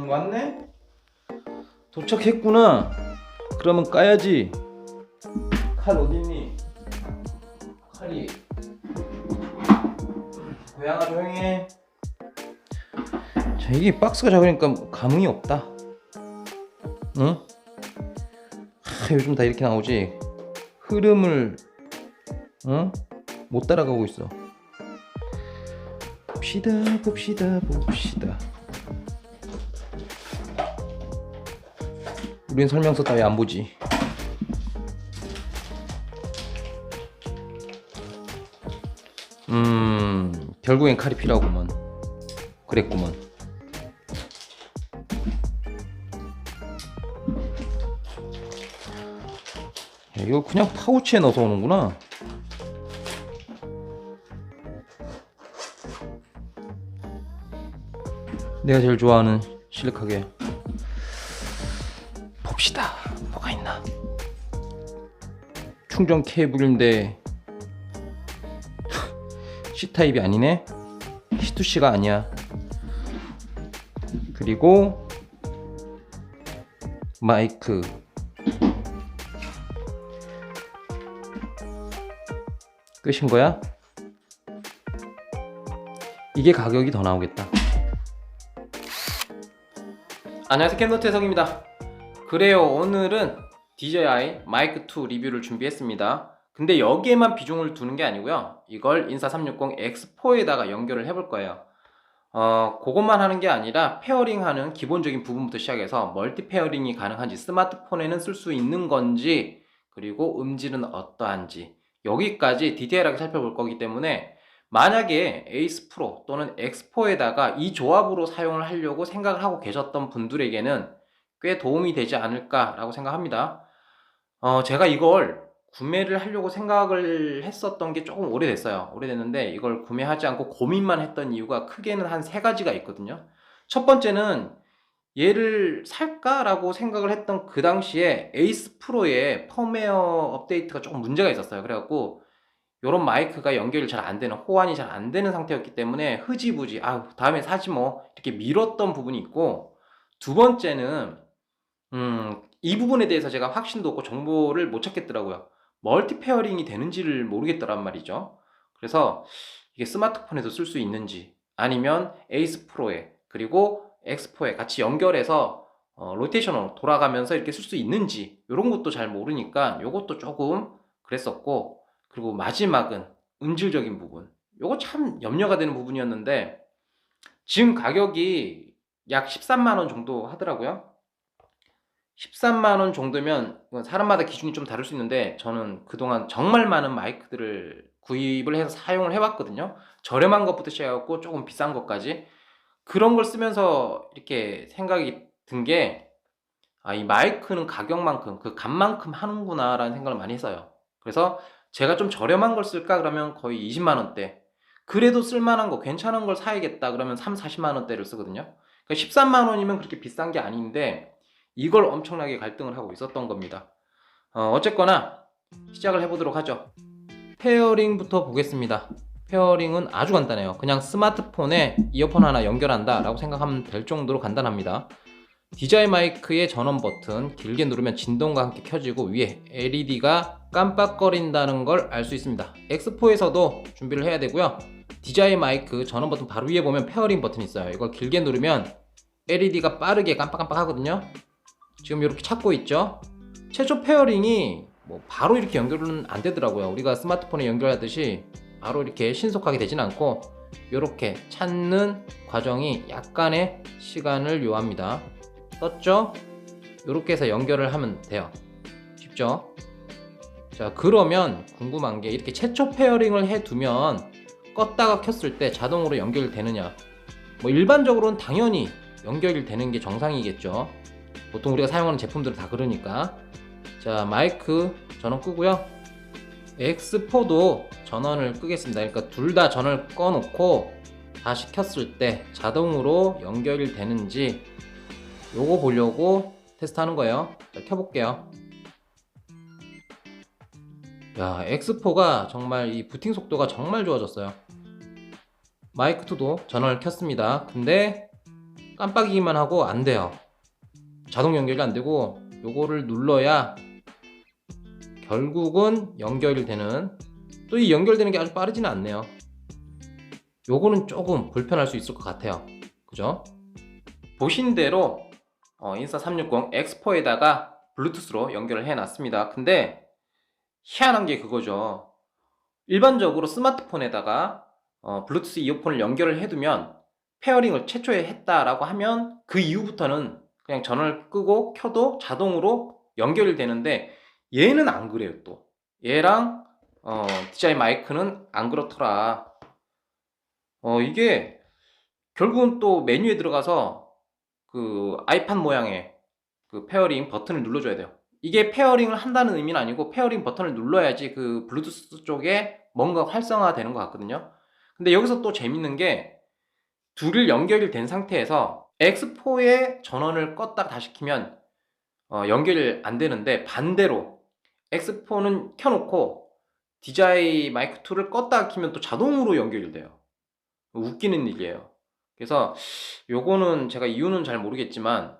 왔네? 도착했구나. 그러면 까야지. 칼 어딨니? 칼이. 고양아 조용해. 자, 이게 박스가 작으니까 감흥이 없다. 응? 요즘 다 이렇게 나오지. 흐름을 못 따라가고 있어. 봅시다. 우린 설명서 따위 안 보지. 결국엔 칼이 필요하구만. 그랬구만. 야, 이거 그냥 파우치에 넣어서 오는구나. 내가 제일 좋아하는 실리카게. 봅시다. 뭐가 있나? 충전 케이블인데 C타입이 아니네. C2C가 아니야. 그리고 마이크. 끝인 거야? 이게 가격이 더 나오겠다. 안녕하세요, 캠노트 해성입니다. 그래요, 오늘은 DJI 마이크 2 리뷰를 준비했습니다. 근데 여기에만 비중을 두는 게 아니고요, 이걸 인사 360 X4에다가 연결을 해볼 거예요. 그것만 하는 게 아니라 페어링하는 기본적인 부분부터 시작해서 멀티 페어링이 가능한지, 스마트폰에는 쓸 수 있는 건지, 그리고 음질은 어떠한지, 여기까지 디테일하게 살펴볼 거기 때문에 만약에 에이스 프로 또는 X4에다가 이 조합으로 사용을 하려고 생각을 하고 계셨던 분들에게는 꽤 도움이 되지 않을까 라고 생각합니다. 제가 이걸 구매를 하려고 생각을 했었던 게 조금 오래됐는데 이걸 구매하지 않고 고민만 했던 이유가 크게는 한 세 가지가 있거든요. 첫 번째는 얘를 살까라고 생각을 했던 그 당시에 에이스 프로의 펌웨어 업데이트가 조금 문제가 있었어요. 그래갖고 요런 마이크가 연결이 잘 안 되는, 호환이 잘 안 되는 상태였기 때문에 흐지부지 다음에 사지 뭐 이렇게 미뤘던 부분이 있고, 두 번째는 이 부분에 대해서 제가 확신도 없고 정보를 못 찾겠더라고요. 멀티 페어링이 되는지를 모르겠더란 말이죠. 그래서 이게 스마트폰에도 쓸 수 있는지, 아니면 에이스 프로에 그리고 X4에 같이 연결해서 로테이션으로 돌아가면서 이렇게 쓸 수 있는지, 이런 것도 잘 모르니까 요것도 조금 그랬었고, 그리고 마지막은 음질적인 부분. 요거 참 염려가 되는 부분이었는데 지금 가격이 약 13만원 정도 하더라고요. 13만원 정도면 사람마다 기준이 좀 다를 수 있는데, 저는 그동안 정말 많은 마이크들을 구입을 해서 사용을 해봤거든요. 저렴한 것부터 시작해갖고 조금 비싼 것까지. 그런 걸 쓰면서 이렇게 생각이 든 게, 이 마이크는 가격만큼, 그 값만큼 하는구나 라는 생각을 많이 했어요. 그래서 제가 좀 저렴한 걸 쓸까 그러면 거의 20만원대, 그래도 쓸만한 거 괜찮은 걸 사야겠다 그러면 3, 40만원대를 쓰거든요. 그러니까 13만원이면 그렇게 비싼 게 아닌데 이걸 엄청나게 갈등을 하고 있었던 겁니다. 어쨌거나 시작을 해보도록 하죠. 페어링부터 보겠습니다. 페어링은 아주 간단해요. 그냥 스마트폰에 이어폰 하나 연결한다 라고 생각하면 될 정도로 간단합니다. DJI 마이크의 전원 버튼 길게 누르면 진동과 함께 켜지고 위에 LED가 깜빡거린다는 걸 알 수 있습니다. X4에서도 준비를 해야 되고요. DJI 마이크 전원 버튼 바로 위에 보면 페어링 버튼이 있어요. 이걸 길게 누르면 LED가 빠르게 깜빡깜빡 하거든요. 지금 이렇게 찾고 있죠. 최초 페어링이 바로 이렇게 연결은 안 되더라고요. 우리가 스마트폰에 연결하듯이 바로 이렇게 신속하게 되진 않고, 이렇게 찾는 과정이 약간의 시간을 요합니다. 떴죠? 이렇게 해서 연결을 하면 돼요. 쉽죠? 자, 그러면 궁금한 게, 이렇게 최초 페어링을 해두면 껐다가 켰을 때 자동으로 연결되느냐? 일반적으로는 당연히 연결이 되는 게 정상이겠죠. 보통 우리가 사용하는 제품들은 다 그러니까. 자, 마이크 전원 끄고요. X4도 전원을 끄겠습니다. 그러니까 둘 다 전원을 꺼놓고 다시 켰을 때 자동으로 연결이 되는지 요거 보려고 테스트하는 거예요. 자, 켜볼게요. 야, X4가 정말 이 부팅 속도가 정말 좋아졌어요. 마이크2도 전원을 켰습니다. 근데 깜빡이기만 하고 안 돼요. 자동 연결이 안 되고 요거를 눌러야 결국은 연결이 되는, 또 이 연결되는 게 아주 빠르지는 않네요. 요거는 조금 불편할 수 있을 것 같아요. 그죠? 보신 대로 인스타 360 X4에다가 블루투스로 연결을 해 놨습니다. 근데 희한한 게 그거죠. 일반적으로 스마트폰에다가 블루투스 이어폰을 연결을 해두면, 페어링을 최초에 했다라고 하면 그 이후부터는 그냥 전원을 끄고 켜도 자동으로 연결이 되는데, 얘는 안 그래요. 또 얘랑 DJI 마이크는 안 그렇더라. 이게 결국은 또 메뉴에 들어가서 그 아이팟 모양의 그 페어링 버튼을 눌러줘야 돼요. 이게 페어링을 한다는 의미는 아니고, 페어링 버튼을 눌러야지 그 블루투스 쪽에 뭔가 활성화 되는 것 같거든요. 근데 여기서 또 재밌는 게, 둘이 연결이 된 상태에서 X4의 전원을 껐다가 다시 키면 연결이 안 되는데, 반대로 X4는 켜놓고 DJI 마이크 2를 껐다가 키면 또 자동으로 연결이 돼요. 웃기는 일이에요. 그래서 요거는 제가 이유는 잘 모르겠지만,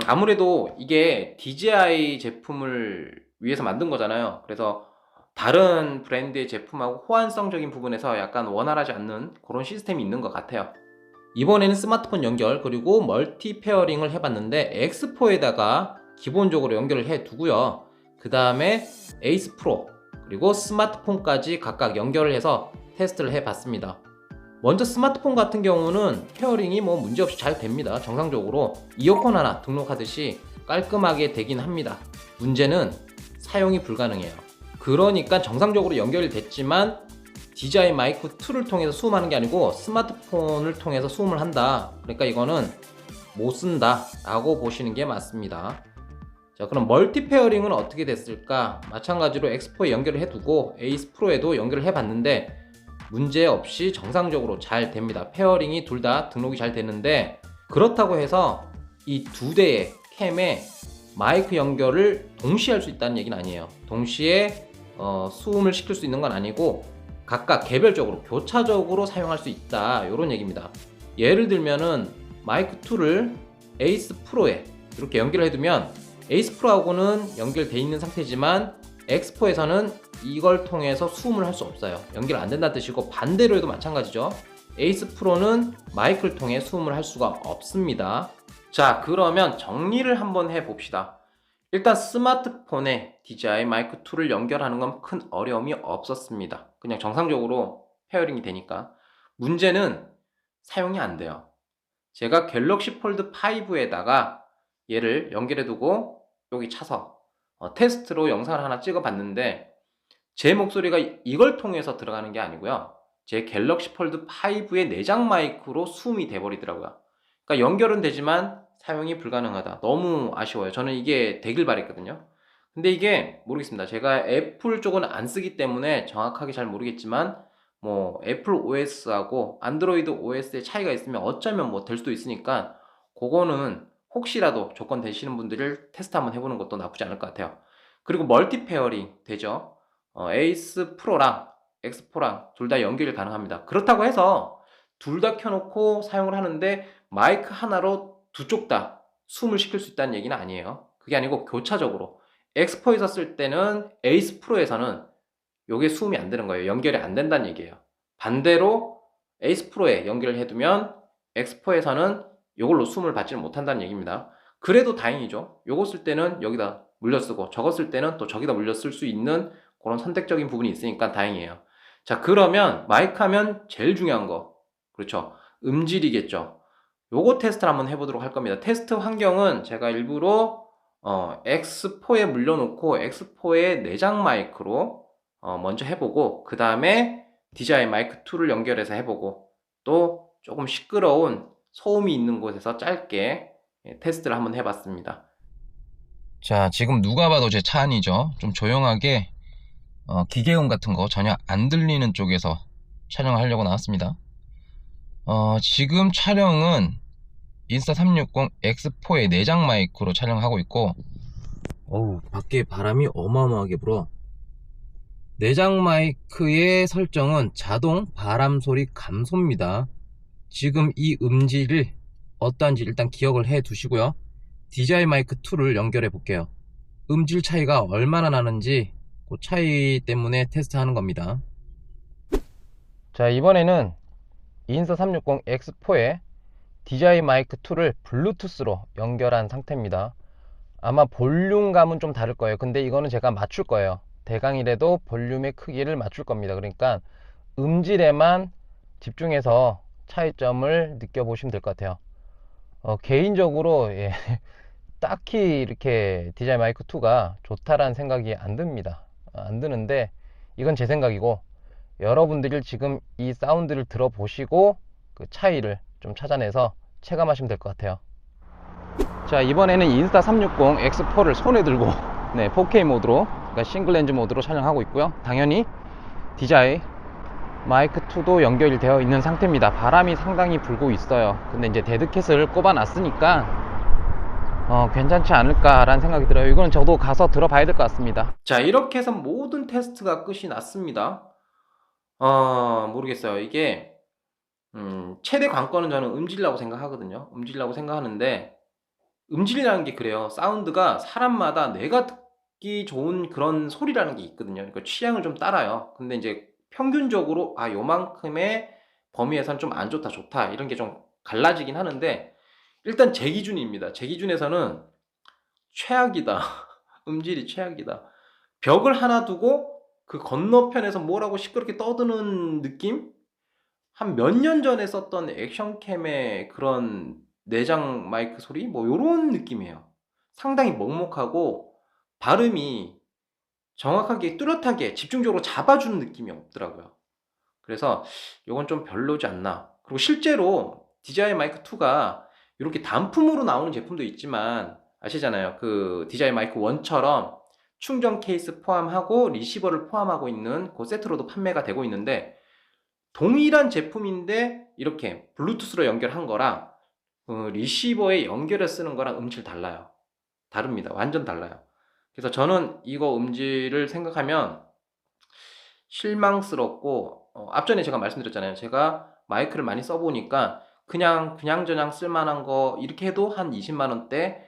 아무래도 이게 DJI 제품을 위해서 만든 거잖아요. 그래서 다른 브랜드의 제품하고 호환성적인 부분에서 약간 원활하지 않는 그런 시스템이 있는 것 같아요. 이번에는 스마트폰 연결 그리고 멀티 페어링을 해봤는데, X4에다가 기본적으로 연결을 해 두고요. 그 다음에 에이스 프로 그리고 스마트폰까지 각각 연결을 해서 테스트를 해봤습니다. 먼저 스마트폰 같은 경우는 페어링이 뭐 문제없이 잘 됩니다. 정상적으로 이어폰 하나 등록하듯이 깔끔하게 되긴 합니다. 문제는 사용이 불가능해요. 그러니까 정상적으로 연결이 됐지만 DJI 마이크 2를 통해서 수음하는 게 아니고 스마트폰을 통해서 수음을 한다. 그러니까 이거는 못 쓴다 라고 보시는 게 맞습니다. 자, 그럼 멀티 페어링은 어떻게 됐을까? 마찬가지로 X4에 연결을 해두고 에이스 프로에도 연결을 해봤는데 문제없이 정상적으로 잘 됩니다. 페어링이 둘 다 등록이 잘 되는데, 그렇다고 해서 이 두 대의 캠에 마이크 연결을 동시에 할 수 있다는 얘기는 아니에요. 동시에 수음을 시킬 수 있는 건 아니고 각각 개별적으로 교차적으로 사용할 수 있다, 이런 얘기입니다. 예를 들면은 마이크 2를 에이스 프로에 이렇게 연결을 해두면 에이스 프로하고는 연결되어 있는 상태지만 X4에서는 이걸 통해서 수음을 할 수 없어요. 연결 안 된다는 뜻이고, 반대로 해도 마찬가지죠. 에이스 프로는 마이크를 통해 수음을 할 수가 없습니다. 자, 그러면 정리를 한번 해봅시다. 일단 스마트폰에 DJI 마이크 2를 연결하는 건 큰 어려움이 없었습니다. 그냥 정상적으로 페어링이 되니까. 문제는 사용이 안 돼요. 제가 갤럭시 폴드 5에다가 얘를 연결해 두고 여기 차서 테스트로 영상을 하나 찍어 봤는데, 제 목소리가 이걸 통해서 들어가는 게 아니고요, 제 갤럭시 폴드 5의 내장 마이크로 수음이 돼 버리더라고요. 그러니까 연결은 되지만 사용이 불가능하다. 너무 아쉬워요. 저는 이게 되길 바랬거든요. 근데 이게 모르겠습니다. 제가 애플 쪽은 안 쓰기 때문에 정확하게 잘 모르겠지만, 뭐 애플 OS하고 안드로이드 OS의 차이가 있으면 어쩌면 뭐 될 수도 있으니까, 그거는 혹시라도 조건 되시는 분들을 테스트 한번 해보는 것도 나쁘지 않을 것 같아요. 그리고 멀티 페어링 되죠. 에이스 프로랑 X4랑 둘 다 연결이 가능합니다. 그렇다고 해서 둘 다 켜놓고 사용을 하는데 마이크 하나로 두 쪽 다 수음을 시킬 수 있다는 얘기는 아니에요. 그게 아니고 교차적으로 X4에서 쓸 때는 에이스 프로에서는 요게 수음이 안 되는 거예요. 연결이 안 된다는 얘기예요. 반대로 에이스 프로에 연결을 해두면 X4에서는 요걸로 수음을 받지는 못한다는 얘기입니다. 그래도 다행이죠. 요거 쓸 때는 여기다 물려 쓰고, 저거 쓸 때는 또 저기다 물려 쓸 수 있는 그런 선택적인 부분이 있으니까 다행이에요. 자, 그러면 마이크 하면 제일 중요한 거, 그렇죠, 음질이겠죠. 요거 테스트를 한번 해보도록 할 겁니다. 테스트 환경은 제가 일부러 X4에 물려놓고 X4의 내장 마이크로 먼저 해보고, 그 다음에 DJI 마이크 2를 연결해서 해보고, 또 조금 시끄러운 소음이 있는 곳에서 짧게 테스트를 한번 해봤습니다. 자, 지금 누가 봐도 제 차 안이죠. 좀 조용하게 기계음 같은 거 전혀 안 들리는 쪽에서 촬영을 하려고 나왔습니다. 지금 촬영은 인스타360 X4의 내장 마이크로 촬영하고 있고, 밖에 바람이 어마어마하게 불어. 내장 마이크의 설정은 자동 바람 소리 감소입니다. 지금 이 음질을 어떠한지 일단 기억을 해 두시고요. DJI 마이크 2를 연결해 볼게요. 음질 차이가 얼마나 나는지 그 차이 때문에 테스트하는 겁니다. 자, 이번에는 인스타360 X4에 DJI 마이크 2를 블루투스로 연결한 상태입니다. 아마 볼륨감은 좀 다를 거예요. 근데 이거는 제가 맞출 거예요. 대강이라도 볼륨의 크기를 맞출 겁니다. 그러니까 음질에만 집중해서 차이점을 느껴보시면 될 것 같아요. 개인적으로 딱히 이렇게 DJI 마이크 2가 좋다라는 생각이 안 듭니다. 안 드는데 이건 제 생각이고, 여러분들이 지금 이 사운드를 들어보시고 그 차이를 좀 찾아내서 체감하시면 될 것 같아요. 자, 이번에는 인스타360 X4를 손에 들고 4K 모드로, 그러니까 싱글 렌즈 모드로 촬영하고 있고요. 당연히 DJI 마이크 2도 연결이 되어 있는 상태입니다. 바람이 상당히 불고 있어요. 근데 이제 데드캣을 꼽아 놨으니까 괜찮지 않을까 라는 생각이 들어요. 이건 저도 가서 들어봐야 될 것 같습니다. 자, 이렇게 해서 모든 테스트가 끝이 났습니다. 모르겠어요. 이게 최대 관건은 저는 음질이라고 생각하거든요. 음질이라고 생각하는데, 음질이라는 게 그래요. 사운드가 사람마다 내가 듣기 좋은 그런 소리라는 게 있거든요. 그러니까 취향을 좀 따라요. 근데 이제 평균적으로 요만큼의 범위에선 좀 안 좋다, 좋다 이런 게 좀 갈라지긴 하는데, 일단 제 기준입니다. 제 기준에서는 최악이다. 음질이 최악이다. 벽을 하나 두고 그 건너편에서 뭐라고 시끄럽게 떠드는 느낌? 한 몇 년 전에 썼던 액션캠의 그런 내장 마이크 소리? 뭐 요런 느낌이에요. 상당히 먹먹하고 발음이 정확하게 뚜렷하게 집중적으로 잡아주는 느낌이 없더라고요. 그래서 요건 좀 별로지 않나. 그리고 실제로 DJI 마이크 2가 이렇게 단품으로 나오는 제품도 있지만 아시잖아요. 그 DJI 마이크 1처럼 충전 케이스 포함하고 리시버를 포함하고 있는 그 세트로도 판매가 되고 있는데, 동일한 제품인데 이렇게 블루투스로 연결한 거랑 리시버에 연결해 쓰는 거랑 음질 달라요. 다릅니다. 완전 달라요. 그래서 저는 이거 음질을 생각하면 실망스럽고, 앞전에 제가 말씀드렸잖아요. 제가 마이크를 많이 써보니까 그냥저냥 쓸만한 거 이렇게 해도 한 20만 원대,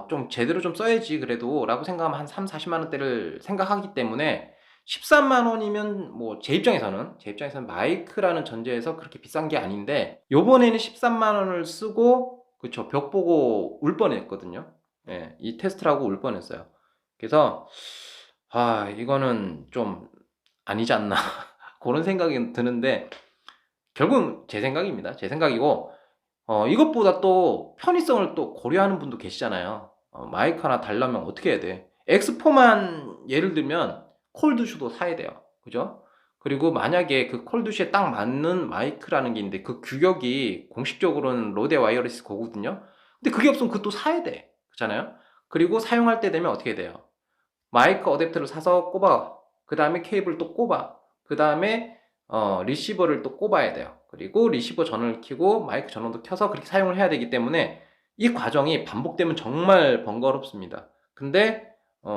좀 제대로 좀 써야지 그래도 라고 생각하면 한 3, 40만 원대를 생각하기 때문에 13만 원이면 뭐 제 입장에서는 마이크라는 전제에서 그렇게 비싼 게 아닌데, 요번에는 13만 원을 쓰고 그쵸, 벽 보고 울 뻔했거든요. 예, 이 테스트를 하고 울 뻔했어요. 그래서 이거는 좀 아니지 않나 그런 생각이 드는데, 결국은 제 생각입니다. 제 생각이고, 이것보다 또 편의성을 또 고려하는 분도 계시잖아요. 마이크 하나 달라면 어떻게 해야 돼? X4만 예를 들면 콜드슈도 사야 돼요. 그죠? 그리고 만약에 그 콜드슈에 딱 맞는 마이크라는 게 있는데 그 규격이 공식적으로는 로데 와이어리스 거거든요. 근데 그게 없으면 그것도 사야 돼. 그렇잖아요? 그리고 사용할 때 되면 어떻게 돼요? 마이크 어댑터를 사서 꼽아. 그 다음에 케이블 또 꼽아. 그 다음에 리시버를 또 꼽아야 돼요. 그리고 리시버 전원을 켜고 마이크 전원도 켜서 그렇게 사용을 해야 되기 때문에 이 과정이 반복되면 정말 번거롭습니다. 근데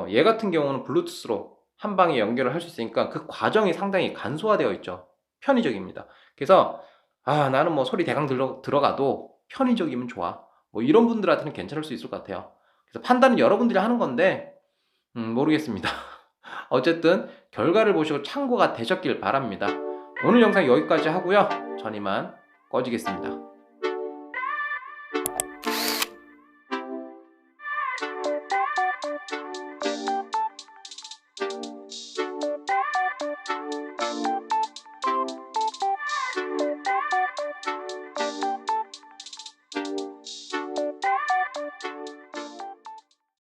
얘 같은 경우는 블루투스로 한 방에 연결을 할 수 있으니까 그 과정이 상당히 간소화되어 있죠. 편의적입니다. 그래서 나는 뭐 소리 대강 들어가도 편의적이면 좋아. 뭐 이런 분들한테는 괜찮을 수 있을 것 같아요. 그래서 판단은 여러분들이 하는 건데 모르겠습니다. 어쨌든 결과를 보시고 참고가 되셨길 바랍니다. 오늘 영상 여기까지 하고요. 전 이만 꺼지겠습니다.